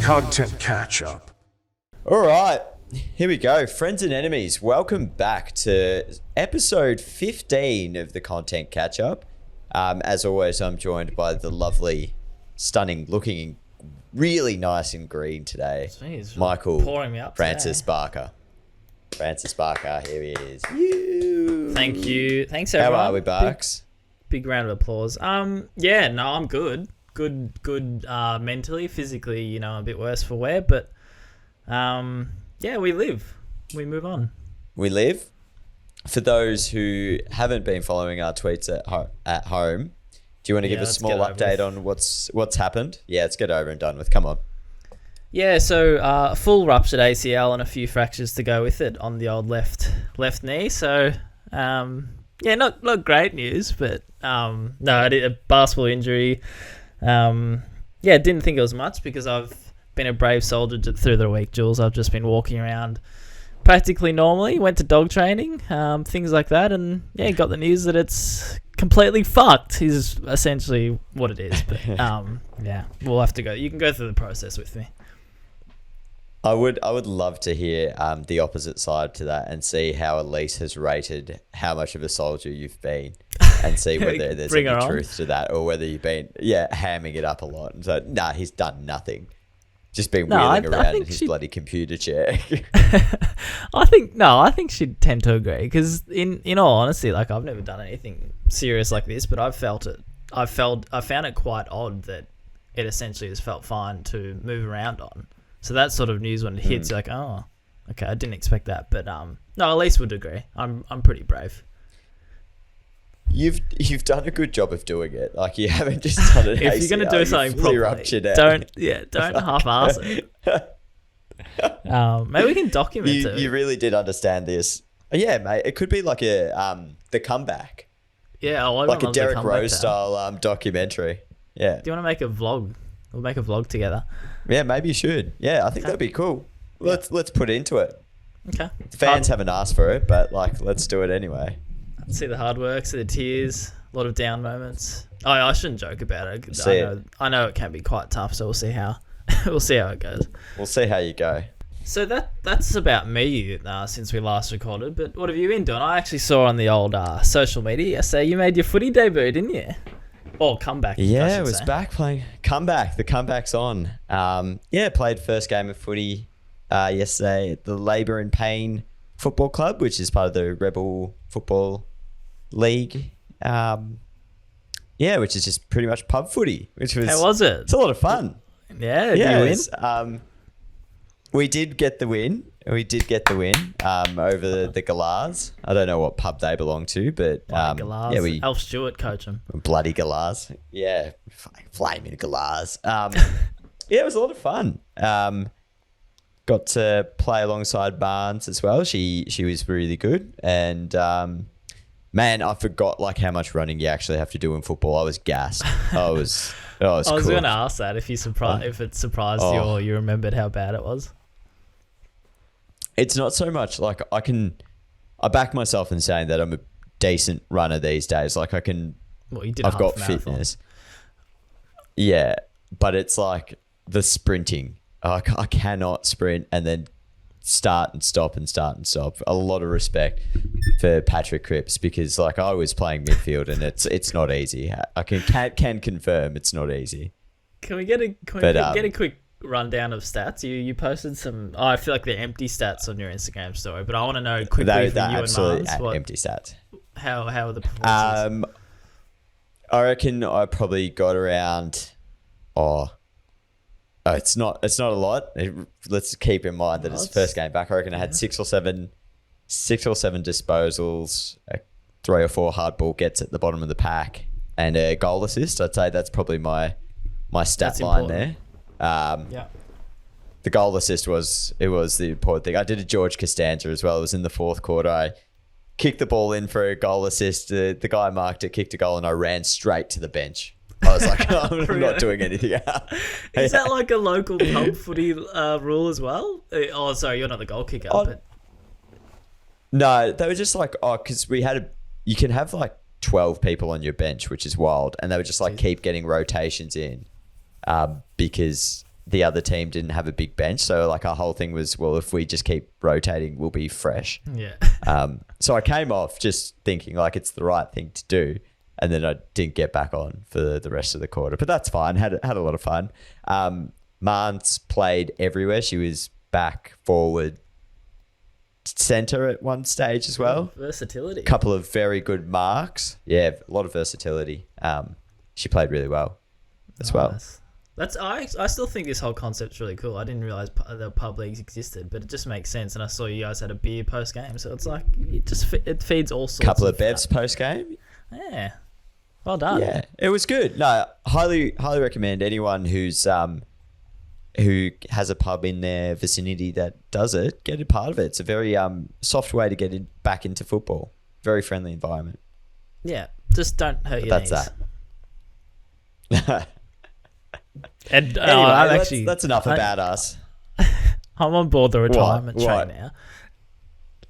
Content Catchup. All right, here we go. Friends and enemies, welcome back to episode 15 of the Content Catchup. As always, I'm joined by the lovely, stunning, looking really nice and green today, Michael pouring me up Francis today. Barker. Francis Barker, here he is. You. Thank you. Thanks, everyone. How are we, Barks? Big round of applause. Yeah, no, I'm good. Good. Mentally, physically, a bit worse for wear, but yeah, we live. We move on. We live. For those who haven't been following our tweets at home, do you want to give a small update on what's happened? Yeah, let's get over and done with. Come on. Yeah, so full ruptured ACL and a few fractures to go with it on the old left knee. So yeah, not great news, but no, I did a basketball injury. Yeah, didn't think it was much because I've been a brave soldier through the week, Jules. I've just been walking around practically normally, went to dog training, things like that, and yeah, got the news that it's completely fucked is essentially what it is. But yeah, we'll have to go. You can go through the process with me. I would love to hear the opposite side to that and see how Elise has rated how much of a soldier you've been and see whether there's any truth to that or whether you've been hamming it up a lot. And so, nah, he's done nothing. Just been wheeling around in his bloody computer chair. I think she'd tend to agree because in all honesty, like I've never done anything serious like this, but I've felt it. I found it quite odd that it essentially has felt fine to move around on. So that sort of news when it hits, you're like, oh, okay, I didn't expect that. But no, Elise would agree. I'm pretty brave. You've done a good job of doing it. Like you haven't just done it. If you're gonna do something properly, don't half-ass it. Maybe we can document it. You really did understand this. Yeah, mate. It could be like the comeback. Yeah, like a Derek Rose style documentary. Yeah. Do you want to make a vlog? We'll make a vlog together. Yeah, maybe you should. Yeah, I think that'd be cool. Let's put into it. Okay. The fans haven't asked for it, but like, let's do it anyway. See the hard work, see the tears, a lot of down moments. Oh, I shouldn't joke about it. I know it can be quite tough, so we'll see how it goes. We'll see how you go. So that's about me since we last recorded. But what have you been doing? I actually saw on the old social media yesterday you made your footy debut, didn't you? Or comeback. Yeah, it was back playing comeback. The comeback's on. Played first game of footy yesterday at the Labour and Pain Football Club, which is part of the Rebel Football League. Which is just pretty much pub footy. How was it? It's a lot of fun. Yeah, did you win? We did get the win. Over the Galahs. I don't know what pub they belong to, but Alf Stewart coach them. Bloody Galahs. Yeah, flaming Galahs. It was a lot of fun. Got to play alongside Barnes as well. She was really good, and man, I forgot like how much running you actually have to do in football. I was gassed. I was going to ask that if it surprised you or you remembered how bad it was. It's not so much like I back myself in saying that I'm a decent runner these days. Like I've got fitness. Yeah, but it's like the sprinting. I cannot sprint and then start and stop. A lot of respect for Patrick Cripps because like I was playing midfield and it's not easy. I can confirm it's not easy. Can we get a quick rundown of stats? You posted some. Oh, I feel like they're empty stats on your Instagram story, but I want to know quickly from you and Mars empty stats. How are the performances? I reckon I probably got around. It's not a lot. Let's keep in mind that it's the first game back. I reckon I had six or seven disposals, 3 or 4 hard ball gets at the bottom of the pack, and a goal assist. I'd say that's probably my stat line there. The goal assist was the important thing. I did a George Costanza as well. It was in the fourth quarter. I kicked the ball in for a goal assist. The guy marked it, kicked a goal, and I ran straight to the bench. I was like, I'm not doing anything else. Is that like a local pub footy rule as well? Oh, sorry, you're not the goal kicker. But... No, they were just like, because you can have like 12 people on your bench, which is wild. And they would just like keep getting rotations in because the other team didn't have a big bench. So like our whole thing was, well, if we just keep rotating, we'll be fresh. Yeah. So I came off just thinking like it's the right thing to do. And then I didn't get back on for the rest of the quarter, but that's fine. Had a lot of fun. Mance played everywhere. She was back, forward, centre at one stage as well. Versatility. Couple of very good marks. Yeah, a lot of versatility. She played really well as well. I still think this whole concept's really cool. I didn't realize the pub leagues existed, but it just makes sense. And I saw you guys had a beer post game, so it's like it feeds all sorts. Couple of bevs post game. Yeah, well done. Yeah, it was good. No, highly recommend anyone who's who has a pub in their vicinity that does it, get a part of it. It's a very soft way to get back into football. Very friendly environment. Yeah, just don't hurt your knees. That's that. And anyway, that's enough about us. I'm on board the retirement train now.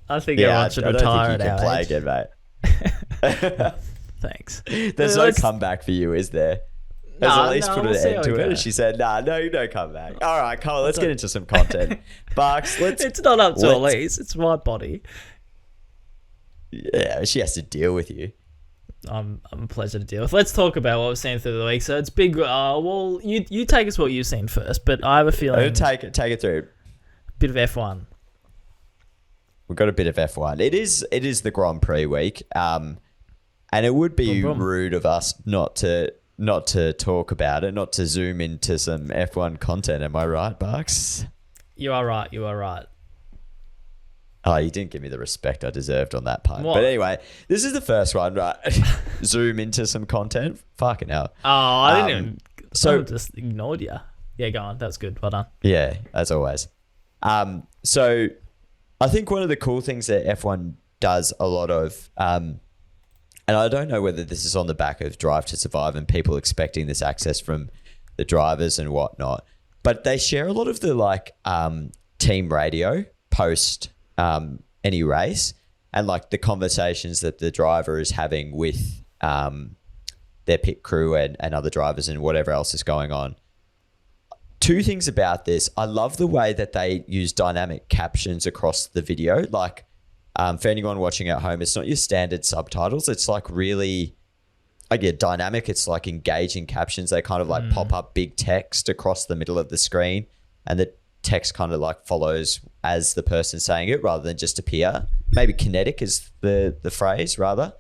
I think everyone should retire at our age. I don't think you can play again, mate. Thanks. There's no comeback for you, is there? Has at least put an end to it. And she said, no comeback. All right, Cole, let's get into some content. Barks, it's not up to Elise. It's my body. Yeah, she has to deal with you. I'm a pleasure to deal with. Let's talk about what we've seen through the week. So it's big. Well, you take us what you've seen first, but I have a feeling. Take it through. Bit of F1. We've got a bit of F1. It is the Grand Prix week, and it would be rude of us not to talk about it, not to zoom into some F1 content. Am I right, Barks? You are right. Oh, you didn't give me the respect I deserved on that part. What? But anyway, this is the first one, right? Zoom into some content. Fucking hell. Oh, I didn't even... So I just ignored you. Yeah, go on. That's good. Well done. Yeah, as always. So I think one of the cool things that F1 does a lot of, and I don't know whether this is on the back of Drive to Survive and people expecting this access from the drivers and whatnot, but they share a lot of the team radio post any race and like the conversations that the driver is having with their pit crew and other drivers and whatever else is going on. Two things about this. I love the way that they use dynamic captions across the video. Like for anyone watching at home, it's not your standard subtitles. It's like really, dynamic. It's like engaging captions. They kind of like pop up big text across the middle of the screen, and the text kind of like follows as the person saying it rather than just appear. Maybe kinetic is the phrase rather.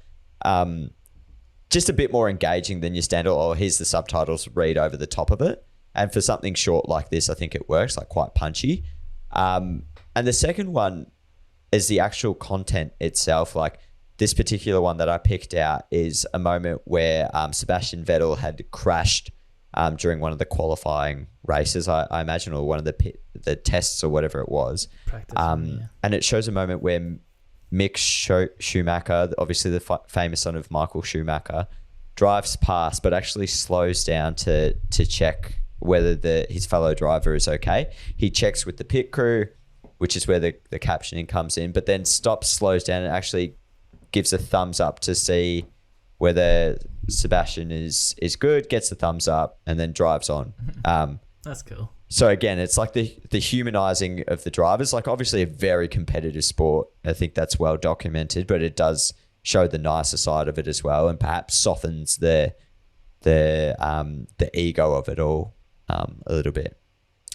Just a bit more engaging than your standard, here's the subtitles, read over the top of it. And for something short like this, I think it works, like quite punchy. And the second one is the actual content itself. Like this particular one that I picked out is a moment where Sebastian Vettel had crashed during one of the qualifying races, I imagine, or one of the tests or whatever it was. And it shows a moment where Mick Schumacher, obviously the famous son of Michael Schumacher, drives past but actually slows down to check whether his fellow driver is okay. He checks with the pit crew, which is where the captioning comes in, but then stops, slows down, and actually gives a thumbs up to see whether Sebastian is good, gets the thumbs up, and then drives on. That's cool. So again, it's like the humanizing of the drivers. Like obviously a very competitive sport. I think that's well documented, but it does show the nicer side of it as well, and perhaps softens the ego of it all a little bit.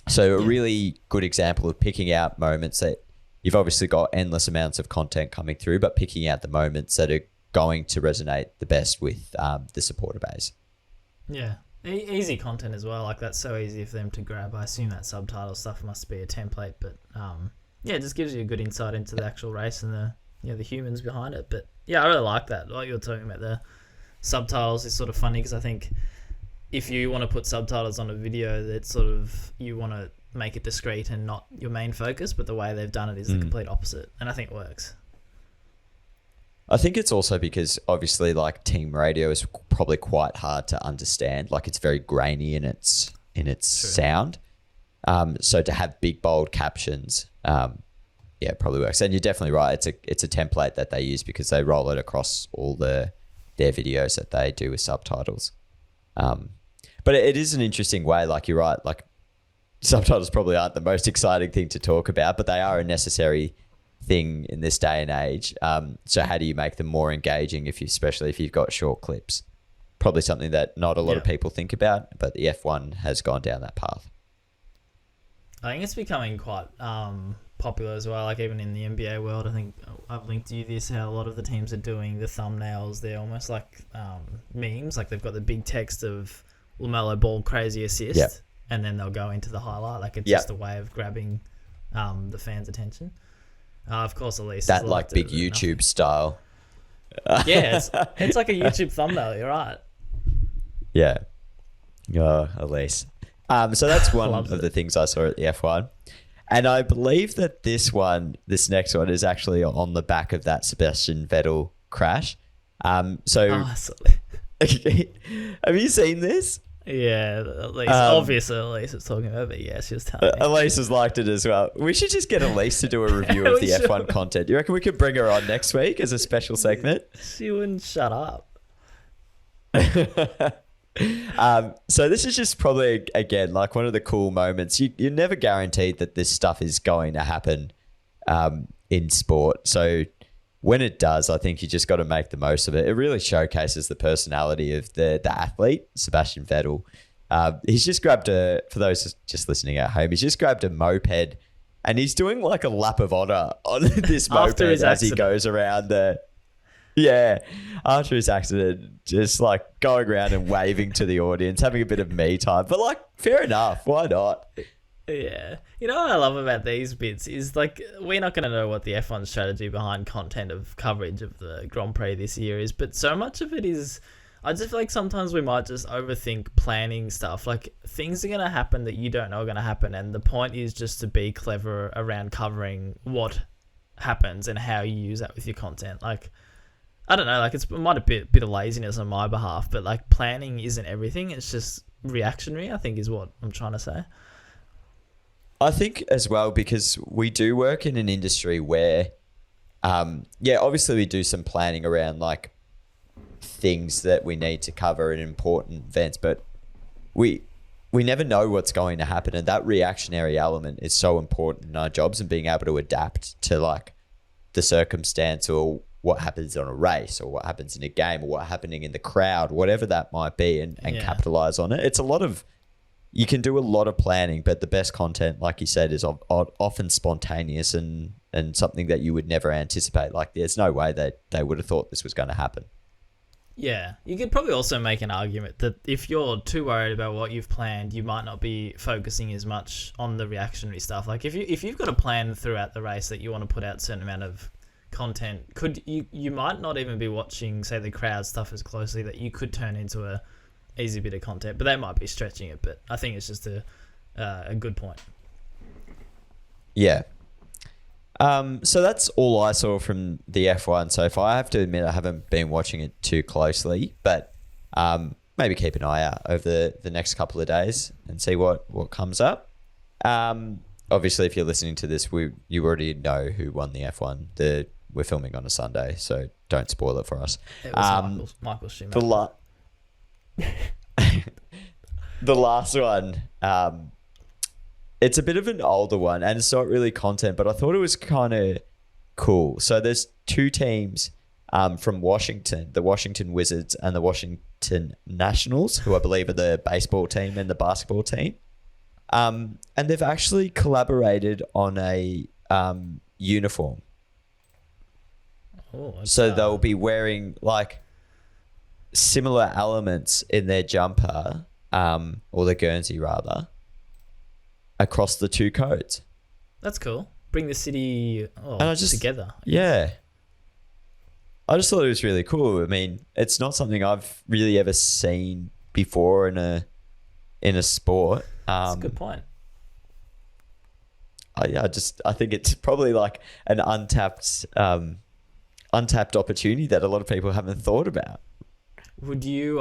So a really good example of picking out moments that you've obviously got endless amounts of content coming through, but picking out the moments that are going to resonate the best with the supporter base. Yeah. Easy content as well. Like that's so easy for them to grab. I assume that subtitle stuff must be a template, but it just gives you a good insight into the actual race and the humans behind it. But yeah, I really like that. Like you were talking about the subtitles is sort of funny because I think if you want to put subtitles on a video, that sort of you want to make it discreet and not your main focus, but the way they've done it is the complete opposite, and I think it works. I think it's also because obviously like team radio is probably quite hard to understand. Like it's very grainy in its sound. So to have big bold captions, it probably works. And you're definitely right. It's a template that they use because they roll it across all their videos that they do with subtitles. But it is an interesting way. Like you're right. Like subtitles probably aren't the most exciting thing to talk about, but they are a necessary thing in this day and age. So how do you make them more engaging, especially if you've got short clips? Probably something that not a lot of people think about, but the F1 has gone down that path. I think it's becoming quite popular as well, like even in the NBA world. I think I've linked to you this, how a lot of the teams are doing the thumbnails. They're almost like memes, like they've got the big text of LaMelo Ball crazy assist, and then they'll go into the highlight. Like it's just a way of grabbing the fans' attention. Of course, Elise. That like big YouTube style. Yeah, it's like a YouTube thumbnail, you're right. Yeah. Oh, Elise. So that's one of the things I saw at the F1. And I believe that this next one is actually on the back of that Sebastian Vettel crash. Have you seen this? Yeah, Elise. Obviously, Elise was talking about it. Yeah, she was telling me. Elise has liked it as well. We should just get Elise to do a review of the F1 content. You reckon we could bring her on next week as a special segment? She wouldn't shut up. So this is just probably, again, like one of the cool moments. You're never guaranteed that this stuff is going to happen in sport. So when it does, I think you just got to make the most of it. It really showcases the personality of the athlete, Sebastian Vettel. He's just grabbed for those just listening at home, he's just grabbed a moped and he's doing like a lap of honor on this moped as he goes around after his accident, just like going around and waving to the audience, having a bit of me time. But like, fair enough. Why not? Yeah. You know what I love about these bits is like, we're not going to know what the F1 strategy behind content of coverage of the Grand Prix this year is, but so much of it is, I just feel like sometimes we might just overthink planning stuff. Like things are going to happen that you don't know are going to happen. And the point is just to be clever around covering what happens and how you use that with your content. Like, I don't know, like it might be a bit of laziness on my behalf, but like planning isn't everything. It's just reactionary, I think is what I'm trying to say. I think as well, because we do work in an industry where, obviously we do some planning around like things that we need to cover in important events, but we never know what's going to happen. And that reactionary element is so important in our jobs and being able to adapt to like the circumstance or what happens on a race or what happens in a game or what's happening in the crowd, whatever that might be, and capitalize on it. It's you can do a lot of planning, but the best content, like you said, is often spontaneous and something that you would never anticipate. Like there's no way that they would have thought this was going to happen. Yeah. You could probably also make an argument that if you're too worried about what you've planned, you might not be focusing as much on the reactionary stuff. Like if you've got a plan throughout the race that you want to put out a certain amount of content, you might not even be watching, say, the crowd stuff as closely, that you could turn into a easy bit of content, but they might be stretching it. But I think it's just a good point. Yeah. So that's all I saw from the F1 so far. I have to admit I haven't been watching it too closely, but maybe keep an eye out over the next couple of days and see what comes up. Obviously, if you're listening to this, you already know who won the F1. We're filming on a Sunday, so don't spoil it for us. It was Michael Schumacher. The last one, it's a bit of an older one, and it's not really content, but I thought it was kind of cool. So there's two teams from Washington, the Washington Wizards and the Washington Nationals, who I believe are the baseball team and the basketball team. And they've actually collaborated on a uniform. So they'll be wearing like similar elements in their jumper, or the Guernsey rather, across the two codes. That's cool. Bring the city together. Yeah. I just thought it was really cool. I mean, it's not something I've really ever seen before in a sport. That's a good point. I think it's probably like an untapped opportunity that a lot of people haven't thought about. Would you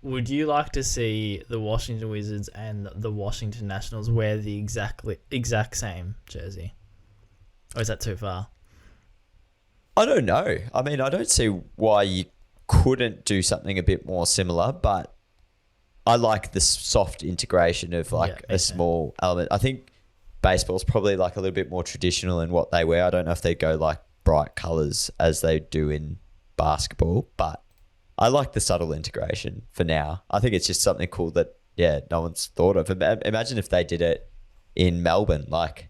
like to see the Washington Wizards and the Washington Nationals wear the exact same jersey? Or is that too far? I don't know. I mean, I don't see why you couldn't do something a bit more similar, but I like the soft integration of like a small element. I think baseball's probably like a little bit more traditional in what they wear. I don't know if they go like bright colours as they do in basketball, but I like the subtle integration for now. I think it's just something cool that, no one's thought of. Imagine if they did it in Melbourne, like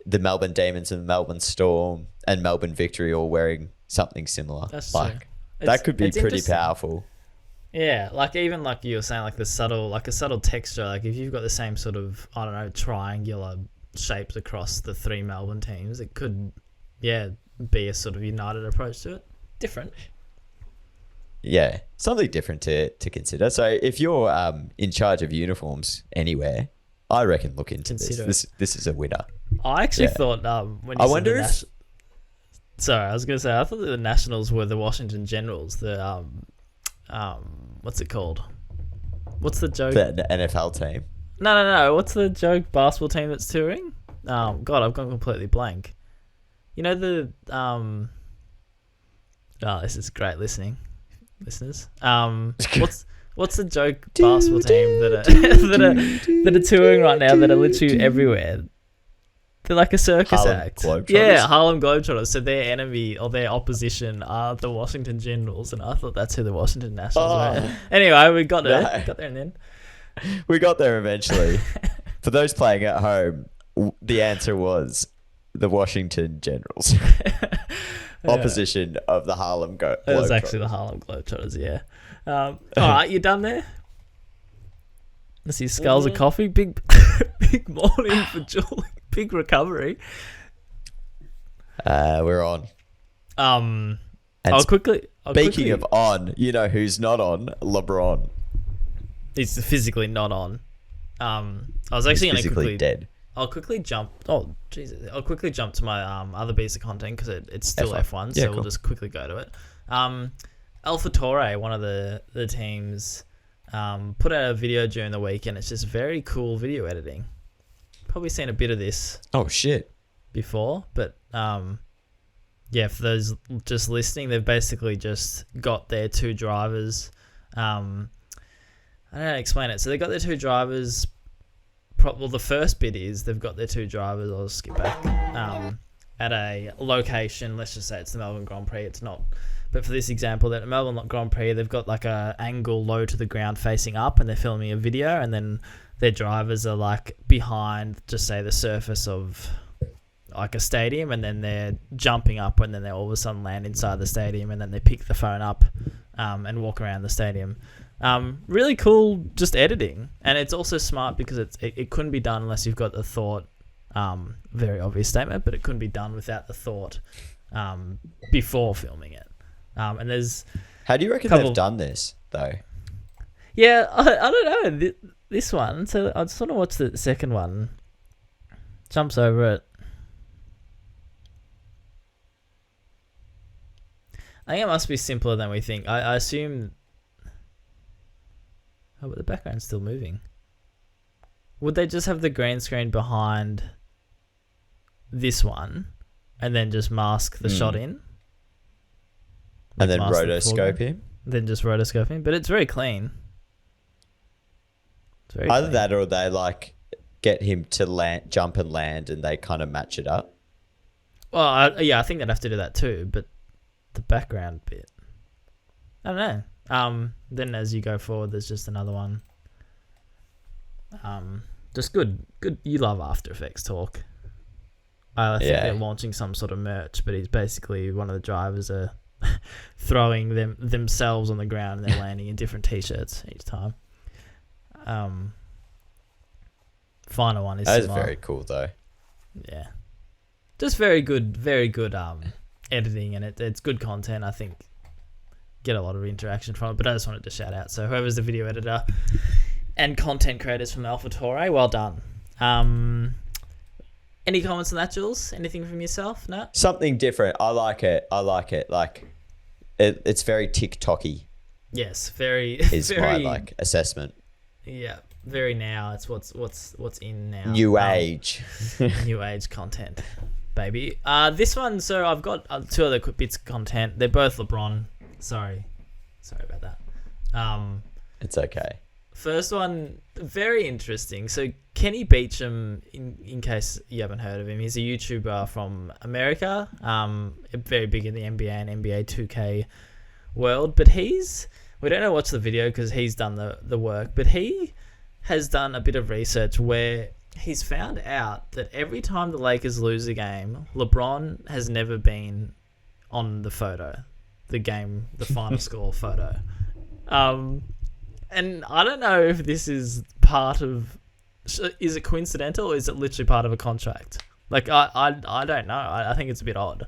the Melbourne Demons and Melbourne Storm and Melbourne Victory all wearing something similar. That's like true. That could be pretty powerful. Yeah, like even like you were saying, like a subtle texture. Like if you've got the same sort of, I don't know, triangular shapes across the three Melbourne teams, it could, be a sort of united approach to it. Different. Yeah, something different to consider. So if you're in charge of uniforms anywhere, I reckon look into this. This is a winner. I actually thought when you sorry, I was going to say I thought that the Nationals were the Washington Generals. The what's it called? What's the joke? The NFL team. No. What's the joke basketball team that's touring? God, I've gone completely blank. You know the this is great listeners. What's the joke basketball team that are touring right now that are literally everywhere? They're like a circus act. Yeah, Harlem Globetrotters. So their enemy or their opposition are the Washington Generals, and I thought that's who the Washington Nationals were. Anyway, we got there. No. Got there in the end. We got there eventually. For those playing at home, the answer was the Washington Generals. Opposition of the Harlem Globetrotters. It was actually the Harlem Globetrotters, yeah. All right, you done there? Let's see, skulls of coffee. Big morning for Julie. Big recovery. We're on. I'll quickly. Speaking of on, you know who's not on? LeBron. He's physically not on. I was actually going to quickly dead. I'll quickly jump. Oh Jesus! I'll quickly jump to my other piece of content because it's still F1, so we'll just quickly go to it. AlphaTauri, one of the teams, put out a video during the week, and it's just very cool video editing. Probably seen a bit of this. Oh shit! Before, but for those just listening, they've basically just got their two drivers. I don't know how to explain it. So they got their two drivers. Well, the first bit is they've got their two drivers. I'll skip back. At a location, let's just say it's the Melbourne Grand Prix. It's not, but for this example, at Melbourne Grand Prix, they've got like a angle low to the ground facing up, and they're filming a video, and then their drivers are like behind, just say the surface of like a stadium, and then they're jumping up, and then they all of a sudden land inside the stadium, and then they pick the phone up and walk around the stadium. Really cool, just editing, and it's also smart because it couldn't be done unless you've got the thought. Very obvious statement, but it couldn't be done without the thought before filming it. And there's how do you reckon they've done this though? Yeah, I don't know this one. So I just want to watch the second one. Jumps over it. I think it must be simpler than we think. I assume. Oh, but the background's still moving. Would they just have the green screen behind this one and then just mask the shot in? And then rotoscope him? Then just rotoscope him. But it's very clean. It's very Either clean. that or they like get him to jump and land and they kind of match it up. Well, I think they'd have to do that too, but the background bit. I don't know. Then as you go forward, there's just another one. Just good. You love After Effects talk. I think they're launching some sort of merch, but he's basically one of the drivers are throwing themselves on the ground and they're landing in different t-shirts each time. Final one is that similar. Is very cool though. Yeah, just very good editing, and it's good content. I think get a lot of interaction from it, but I just wanted to shout out. So whoever's the video editor and content creators from AlphaTauri, well done. Any comments on that, Jules? Anything from yourself? No? Something different. I like it. Like, it's very TikTok-y. Yes, very. Is very, my assessment. Yeah, very now. It's what's in now. New age. New age content, baby. This one. So I've got two other quick bits of content. They're both LeBron. Sorry about that. It's okay. First one, very interesting. So Kenny Beecham, in case you haven't heard of him, he's a YouTuber from America, very big in the NBA and NBA 2K world. But we don't know what's the video because he's done the work, but he has done a bit of research where he's found out that every time the Lakers lose a game, LeBron has never been on the photo, the final score photo. And I don't know if this is is it coincidental or is it literally part of a contract? Like, I don't know. I think it's a bit odd.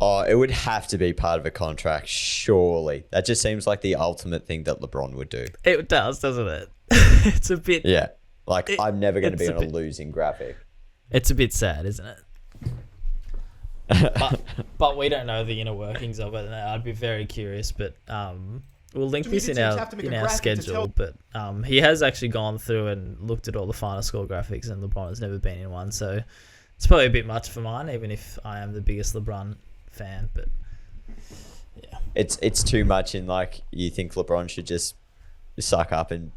Oh, it would have to be part of a contract, surely. That just seems like the ultimate thing that LeBron would do. It does, doesn't it? It's a bit... Yeah. Like, I'm never going to be on a losing graphic. It's a bit sad, isn't it? But we don't know the inner workings of it. And I'd be very curious, but... we'll link this in our schedule, but he has actually gone through and looked at all the final score graphics, and LeBron has never been in one, so it's probably a bit much for mine, even if I am the biggest LeBron fan. But yeah, it's too much. In like, you think LeBron should just suck up and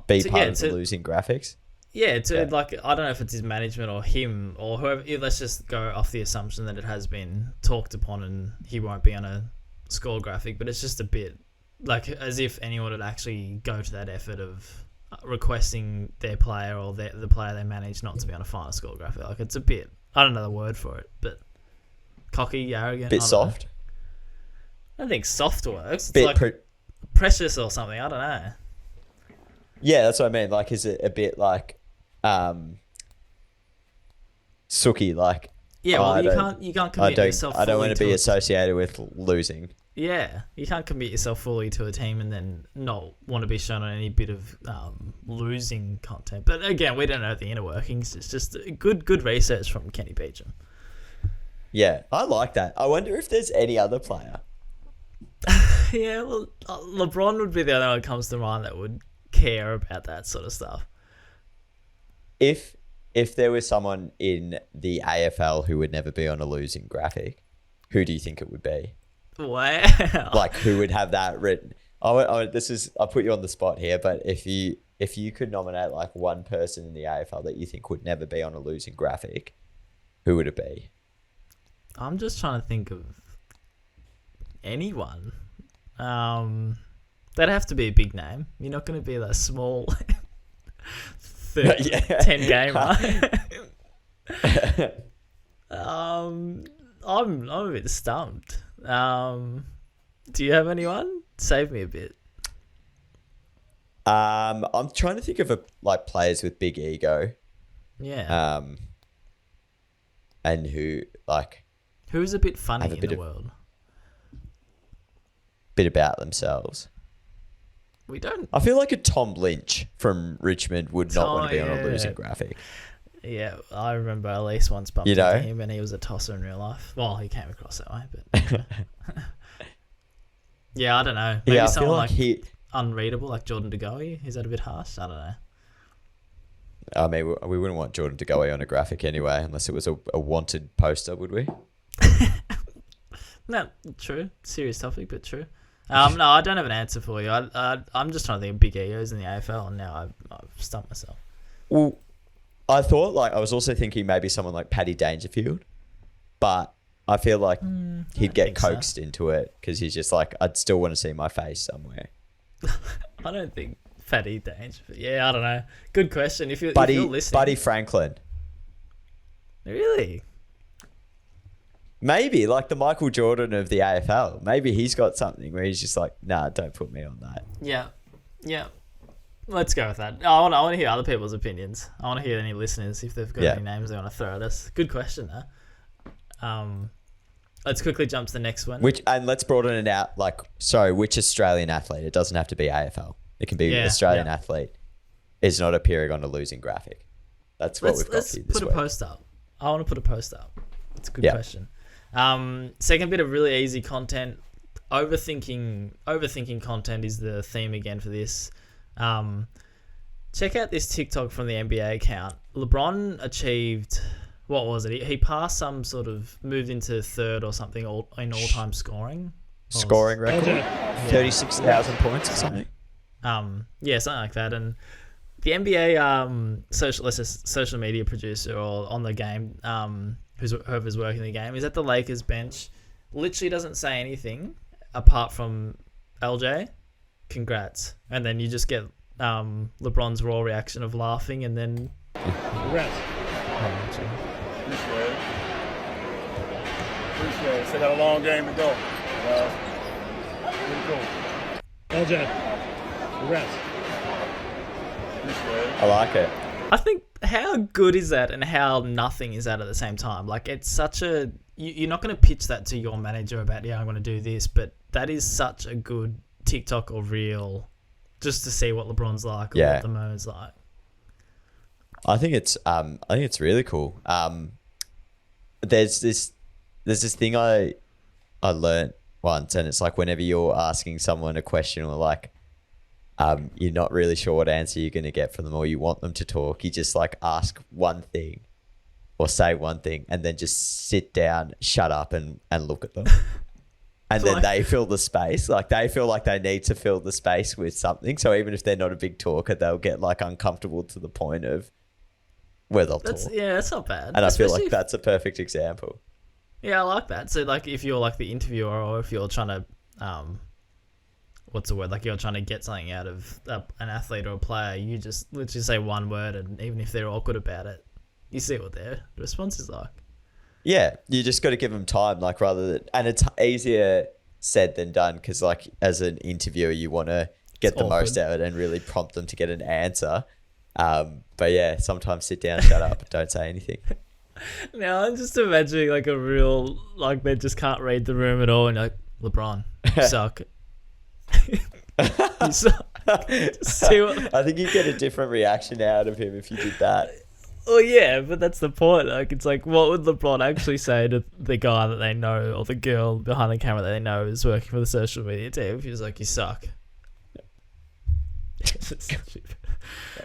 be part of the losing graphics? Yeah, like, I don't know if it's his management or him or whoever. Let's just go off the assumption that it has been talked upon and he won't be on a score graphic, but it's just a bit. Like, as if anyone would actually go to that effort of requesting their player or the player they manage not to be on a final score graphic. Like, it's a bit... I don't know the word for it, but... Cocky, arrogant... Bit soft? I don't think soft works. It's like precious or something. I don't know. Yeah, that's what I mean. Like, is it a bit like... Sookie, like... Yeah, well, you can't commit yourself fully. I don't want to be associated with losing. Yeah, you can't commit yourself fully to a team and then not want to be shown on any bit of losing content. But again, we don't know the inner workings. It's just good research from Kenny Beecham. Yeah, I like that. I wonder if there's any other player. Yeah, well, LeBron would be the only one that comes to mind that would care about that sort of stuff. If there was someone in the AFL who would never be on a losing graphic, who do you think it would be? Wow. Like, who would have that written? I'll put you on the spot here, but if you could nominate like one person in the AFL that you think would never be on a losing graphic, who would it be? I'm just trying to think of anyone. They'd have to be a big name. You're not going to be that small 10 gamer. I'm a bit stumped. Do you have anyone? Save me a bit. I'm trying to think of players with big ego. Yeah. And who's a bit funny in the world? Bit about themselves. We don't. I feel like a Tom Lynch from Richmond would not want to be on a losing graphic. Yeah, I remember at least once bumped into him, and he was a tosser in real life. Well, he came across that way, but yeah, I don't know. Maybe someone like unreadable, like Jordan De Goey. Is that a bit harsh? I don't know. I mean, we wouldn't want Jordan De Goey on a graphic anyway, unless it was a wanted poster, would we? No, true. Serious topic, but true. No, I don't have an answer for you. I'm just trying to think of big egos in the AFL, and now I've stumped myself. Well, I thought, I was also thinking maybe someone like Paddy Dangerfield, but I feel like he'd get coaxed into it because he's just like, I'd still want to see my face somewhere. I don't think Paddy Dangerfield. Yeah, I don't know. Good question. If you're listening. Buddy Franklin. Really? Maybe, like the Michael Jordan of the AFL. Maybe he's got something where he's just like, nah, don't put me on that. Yeah. Let's go with that. I want to hear other people's opinions. I want to hear any listeners if they've got any names they want to throw at us. Good question, though. Let's quickly jump to the next one. And let's broaden it out. Which Australian athlete? It doesn't have to be AFL. It can be Australian athlete is not appearing on a losing graphic. That's what we've got for you this week. Let's put a post up. I want to put a post up. It's a good question. Second bit of really easy content. Overthinking content is the theme again for this. Check out this TikTok from the NBA account. LeBron achieved, what was it? He passed some sort of, moved into third or something in all-time scoring. Scoring record? 36,000 points or something? Yeah, something like that. And the NBA social media producer or on the game, whoever's working the game, is at the Lakers bench, literally doesn't say anything apart from LJ, congrats. And then you just get LeBron's raw reaction of laughing and then congrats. Appreciate it. Still got a long game to go. Pretty cool. LJ, congrats. I like it. I think how good is that and how nothing is that at the same time? Like, it's such a... You're not going to pitch that to your manager about, I'm going to do this, but that is such a good TikTok or reel just to see what LeBron's like or what the moment's like. I think it's really cool. There's this thing I learned once, and it's like whenever you're asking someone a question or like you're not really sure what answer you're going to get from them or you want them to talk, you just like ask one thing or say one thing and then just sit down, shut up and look at them. And then they fill the space. Like they feel like they need to fill the space with something. So even if they're not a big talker, they'll get like uncomfortable to the point of where they'll talk. Yeah, that's not bad. And especially I feel like that's a perfect example. Yeah, I like that. So like if you're like the interviewer or if you're trying to, what's the word? Like you're trying to get something out of an athlete or a player, you just literally say one word and even if they're awkward about it, you see what their response is like. Yeah, you just got to give them time, like rather than, and it's easier said than done because like as an interviewer, you want to get the most out of it and really prompt them to get an answer. But yeah, sometimes sit down, shut up, don't say anything. Now I'm just imagining like a real, like they just can't read the room at all and you're like, LeBron, you suck. You suck. Just see what... I think you get a different reaction out of him if you did that. Well, yeah, but that's the point. Like, it's like, what would LeBron actually say to the guy that they know or the girl behind the camera that they know is working for the social media team if he's like, you suck? Big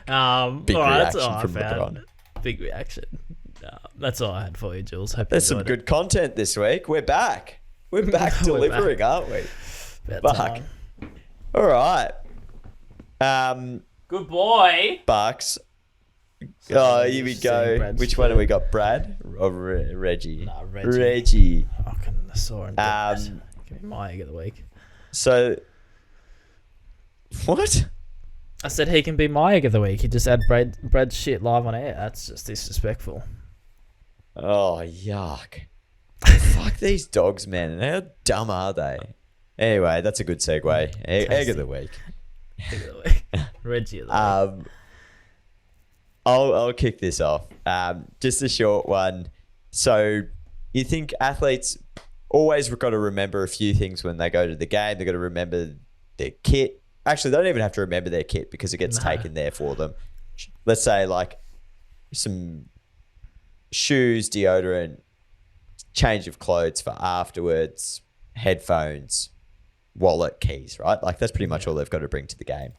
all right, reaction that's all from LeBron. Big reaction. That's all I had for you, Jules. Hope There's some good content this week. We're back. We're back delivering, aren't we? Back. All right. Good boy. Barks. Oh, here we go. Which one have we got? Brad or Reggie? Nah, Reggie. I saw him. Give me my egg of the week. So, what? I said he can be my egg of the week. He just had Brad's shit live on air. That's just disrespectful. Oh, yuck. Fuck these dogs, man. How dumb are they? Anyway, that's a good segue. Egg of the week. Egg of the week. Reggie of the week. I'll kick this off. Just a short one. So you think athletes always got to remember a few things when they go to the game. They've got to remember their kit. Actually, they don't even have to remember their kit because it gets taken there for them. Let's say like some shoes, deodorant, change of clothes for afterwards, headphones, wallet, keys, right? Like that's pretty much all they've got to bring to the game.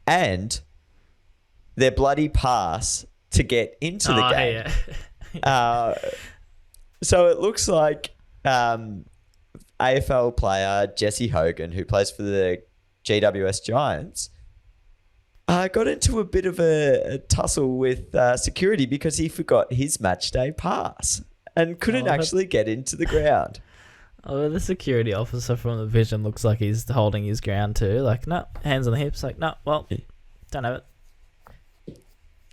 And their bloody pass to get into the game. Yeah. So it looks like AFL player Jesse Hogan, who plays for the GWS Giants, got into a bit of a tussle with security because he forgot his match day pass and couldn't actually get into the ground. Oh, the security officer from the vision looks like he's holding his ground too. Like, no, hands on the hips. Like, no, well, don't have it.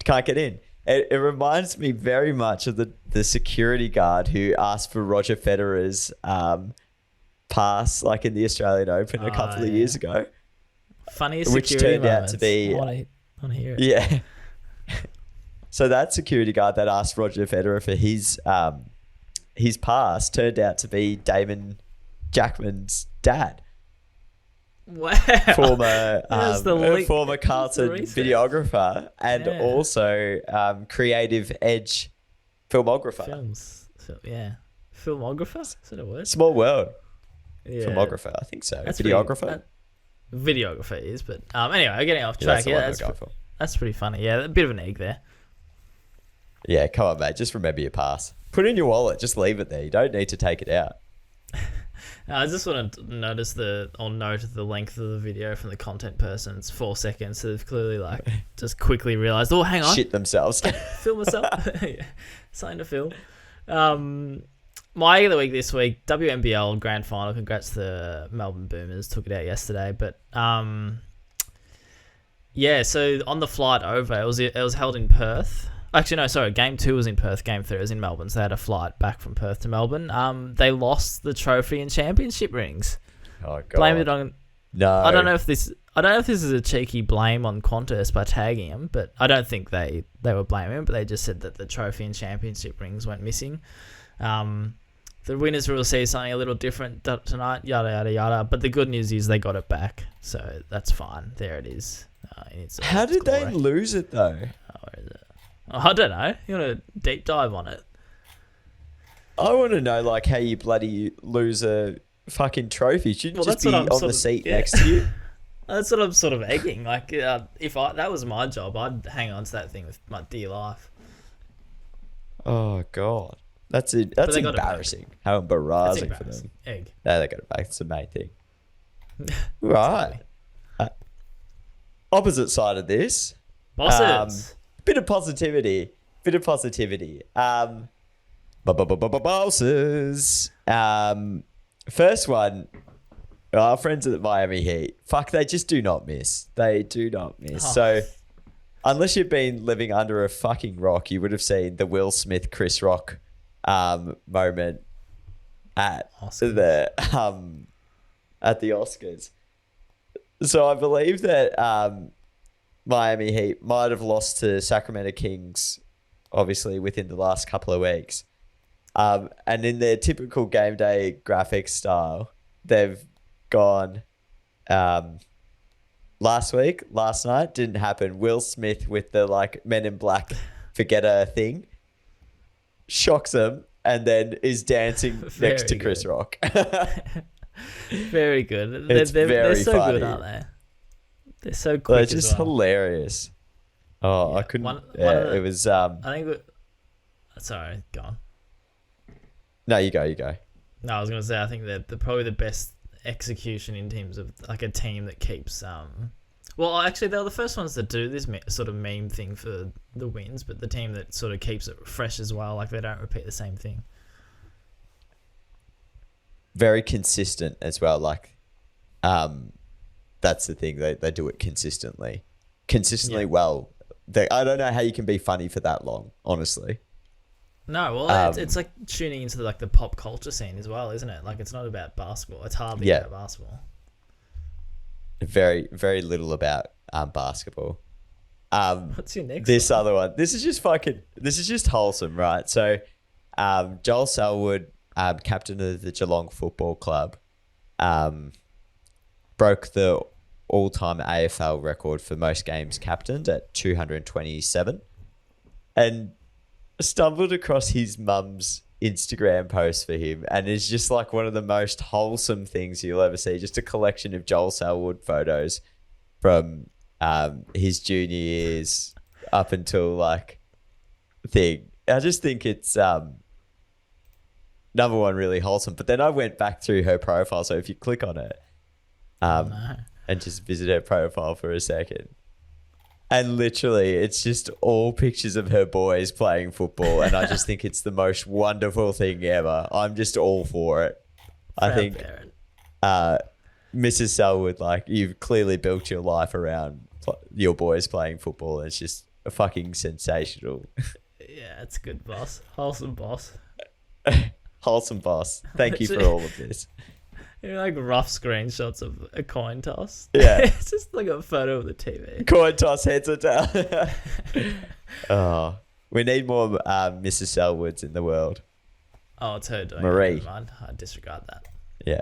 Can't get in. It reminds me very much of the security guard who asked for Roger Federer's pass, like in the Australian Open a couple of years ago. Funniest security moments. Out to be. I want to hear it. Yeah. So that security guard that asked Roger Federer for his pass turned out to be Damon Jackman's dad. Wow. Former Carlton videographer and also creative edge filmographer. Filmographer? Is that a word? Small world. Yeah. Filmographer, I think so. That's videographer? Videographer is, but anyway, getting off track. That's pretty funny. Yeah, a bit of an egg there. Yeah, come on, mate. Just remember your pass. Put it in your wallet. Just leave it there. You don't need to take it out. I just want to note the length of the video from the content person. It's 4 seconds, so they've clearly just quickly realised, oh, hang on. Shit themselves. Film myself. Yeah. Something to film. My egg of the week this week, WNBL Grand Final. Congrats to the Melbourne Boomers. Took it out yesterday. But, so on the flight over, it was held in Perth. Actually, no, sorry. Game 2 was in Perth. Game 3 was in Melbourne. So they had a flight back from Perth to Melbourne. They lost the trophy and championship rings. Oh god. Blame it on. No. I don't know if this is a cheeky blame on Qantas by tagging him, but I don't think they were blaming him. But they just said that the trophy and championship rings went missing. The winners will receive something a little different tonight. Yada yada yada. But the good news is they got it back, so that's fine. There it is. How did they lose it though? Where is it? I don't know. You want to deep dive on it? I want to know how you bloody lose a fucking trophy. Shouldn't just be on the seat next to you. That's what I'm sort of egging. If that was my job, I'd hang on to that thing with my dear life. Oh god, that's embarrassing. How embarrassing for them. Egg. No, they got it back. That's the main thing. Right. Opposite side of this. Bosses. Bit of positivity. Bosses. First one, our friends at the Miami Heat. Fuck, they just do not miss. They do not miss. Oh. So, unless you've been living under a fucking rock, you would have seen the Will Smith, Chris Rock moment at the Oscars. So I believe that Miami Heat might have lost to Sacramento Kings, obviously, within the last couple of weeks. And in their typical game day graphics style, they've gone last night, didn't happen. Will Smith with the Men in Black forgetter thing shocks them and then is dancing next to Chris Rock. Very good. It's they're so funny. good, aren't they? They're so quick. They're just hilarious. Oh, yeah. I couldn't. It was. I think. Sorry, go on. No, you go. No, I was going to say I think they're probably the best execution in terms of a team that keeps. Well, actually, they were the first ones that do this sort of meme thing for the wins, but the team that sort of keeps it fresh as well. They don't repeat the same thing. Very consistent as well. That's the thing. They do it consistently. Well. I don't know how you can be funny for that long, honestly. No, well, it's like tuning into the pop culture scene as well, isn't it? It's not about basketball. It's hardly about basketball. Very, very little about basketball. What's your next This one? other one. This is just wholesome, right? So, Joel Selwood, captain of the Geelong Football Club, broke the all-time AFL record for most games captained at 227, and stumbled across his mum's Instagram post for him, and it's just one of the most wholesome things you'll ever see. Just a collection of Joel Selwood photos from his junior years up until thing. I just think it's number one, really wholesome. But then I went back through her profile, so if you click on it and just visit her profile for a second, and literally it's just all pictures of her boys playing football, and I just think it's the most wonderful thing ever. I'm just all for it. I think Mrs. Selwood, you've clearly built your life around your boys playing football, and it's just fucking sensational. Yeah, it's good, boss. Wholesome boss. Wholesome boss. Thank you for all of this. Rough screenshots of a coin toss. Yeah. It's just a photo of the TV. Coin toss, heads or tail. Oh, we need more Mrs. Selwoods in the world. Oh, it's her doing Marie. it. Never mind. I disregard that. Yeah.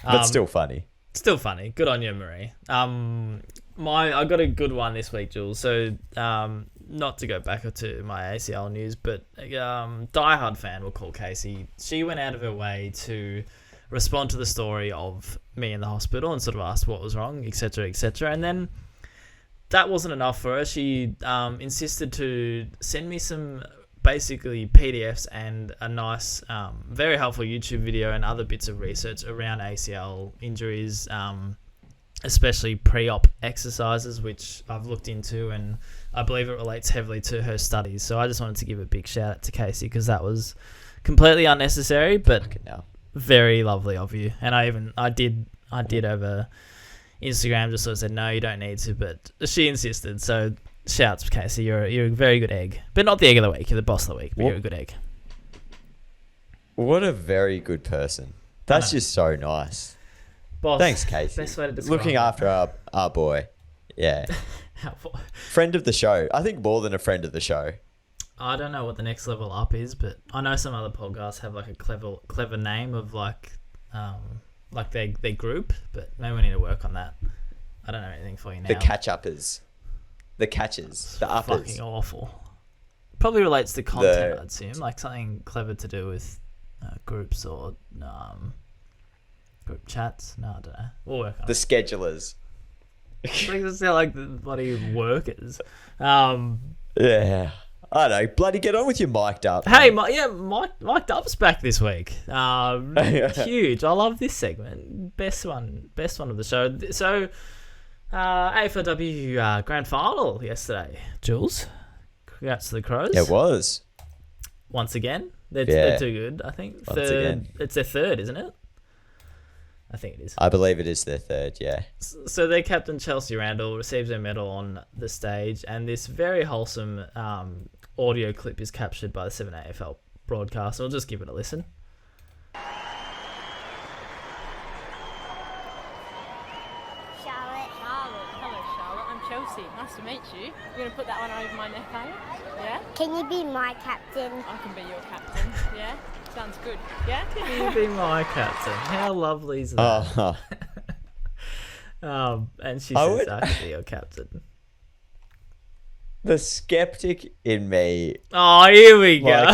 But still funny. Still funny. Good on you, Marie. I got a good one this week, Jules. So, not to go back to my ACL news, but diehard fan we'll call Casey. She went out of her way to respond to the story of me in the hospital and sort of asked what was wrong, etc., etc. And then that wasn't enough for her. She insisted to send me some basically PDFs and a nice, very helpful YouTube video and other bits of research around ACL injuries, especially pre-op exercises, which I've looked into, and I believe it relates heavily to her studies. So I just wanted to give a big shout out to Casey, because that was completely unnecessary, but very lovely of you. And I did over Instagram just sort of said, no, you don't need to, but she insisted. So shouts, Casey. You're a very good egg, but not the egg of the week. You're the boss of the week, but you're a good egg. What a very good person. That's just so nice. Boss. Thanks, Casey. Best way to describe looking after our boy. Yeah. Friend of the show. I think more than a friend of the show. I don't know what the next level up is, but I know some other podcasts have like a clever name of like their group, but maybe we need to work on that. I don't know anything for you now. The catch-uppers. The catchers. The uppers. Fucking awful. Probably relates to content, I'd assume. Like something clever to do with groups or group chats. No, I don't know. We'll work on the schedulers. They're like the bloody workers. Yeah. I don't know. Bloody get on with your mic'd up. Hey, mic'd up's back this week. Huge. I love this segment. Best one of the show. So, AFLW grand final yesterday. Jules, congrats to the Crows. It was. Once again. They're too good, I think. Again. It's their third, isn't it? I think it is. I believe it is their third, yeah. So their captain, Chelsea Randall, receives her medal on the stage, and this very wholesome audio clip is captured by the 7AFL broadcast. So we'll just give it a listen. Charlotte. Hello, Charlotte. I'm Chelsea. Nice to meet you. You're going to put that one over my neck, are you? Yeah? Can you be my captain? I can be your captain. Yeah? Sounds good. Yeah? Can you be my captain? How lovely is that? And she says, I can be your captain. The skeptic in me. Oh, here we go.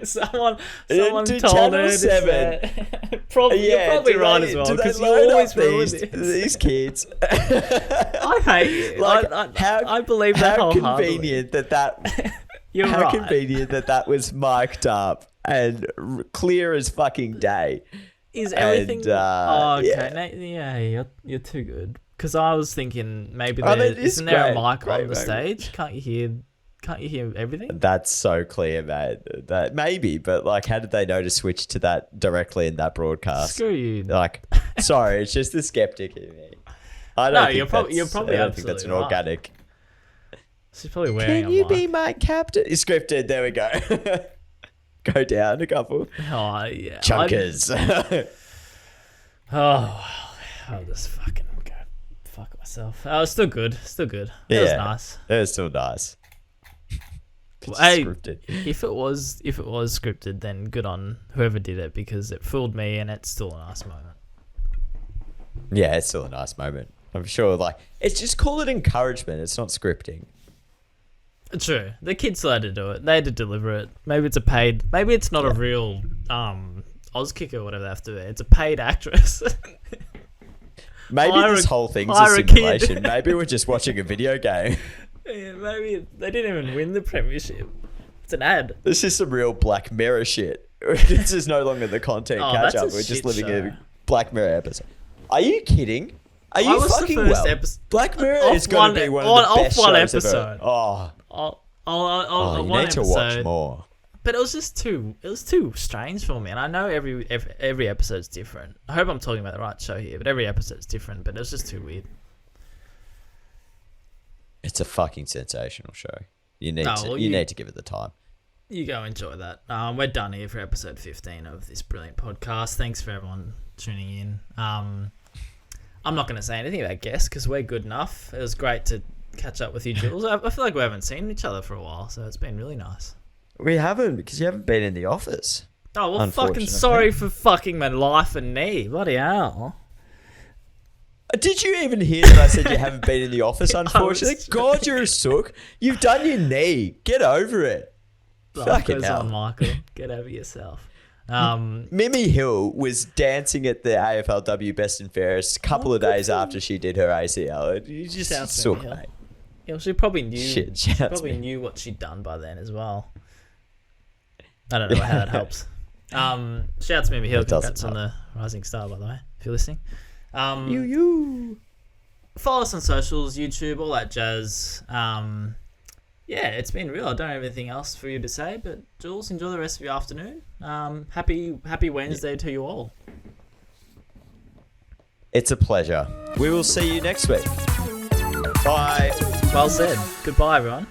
Someone told Channel her 7. You're probably right as well, because you always ruin these kids. I hate you. I believe that wholeheartedly. Convenient that You're how right. convenient that was mic'd up and clear as fucking day. Is everything? Okay. You're too good. Because I was thinking maybe isn't there a mic on the stage? Can't you hear everything? That's so clear, mate. That maybe, but like, how did they know to switch to that directly in that broadcast? Screw you. Like, sorry, it's just the skeptic in me. I don't think that's an organic. She's probably wearing. Can you be my captain? It's scripted. There we go. Go down a couple. Oh yeah. Chunkers. I'll just fucking go fuck myself. Oh, it's still good. It was nice. It was still nice. Scripted. If it was scripted, then good on whoever did it, because it fooled me, and it's still a nice moment. Yeah, it's still a nice moment. I'm sure. Like, it's just call it encouragement. It's not scripting. True. The kids still had to do it. They had to deliver it. Maybe it's maybe it's not a real Oz kicker or whatever they have to do. It's a paid actress. Maybe this whole thing's a simulation. Maybe we're just watching a video game. Yeah, maybe they didn't even win the premiership. It's an ad. This is some real Black Mirror shit. This is no longer the content catch-up. We're just living a Black Mirror episode. Are you kidding? Are you fucking well? Black Mirror is going to be one of the best shows ever. You need to watch more. But it was too strange for me, and I know every episode's different. I hope I'm talking about the right show here, but every episode's different. But it was just too weird. It's a fucking sensational show. You need to give it the time. You go enjoy that. We're done here for episode 15 of this brilliant podcast. Thanks for everyone tuning in. I'm not going to say anything about guests because we're good enough. It was great to catch up with you, Jules. I feel like we haven't seen each other for a while, so it's been really nice. We haven't, because you haven't been in the office. Oh, well, fucking sorry for fucking my life and knee. Bloody hell. Did you even hear that I said you haven't been in the office, unfortunately? God, you're a sook. You've done your knee. Get over it. Fucking hell. Michael. Get over yourself. Mimi Hill was dancing at the AFLW Best and Fairest a couple of days after she did her ACL. You just sook, mate. Yeah, well, she probably knew. She probably knew what she'd done by then as well. I don't know how that helps. Shout out to Mimi Hill. Congrats on help. the Rising Star, by the way, if you're listening. Follow us on socials, YouTube, all that jazz. Yeah, it's been real. I don't have anything else for you to say, but Jules, enjoy the rest of your afternoon. Happy Wednesday to you all. It's a pleasure. We will see you next week. Bye. Well said. Goodbye, everyone.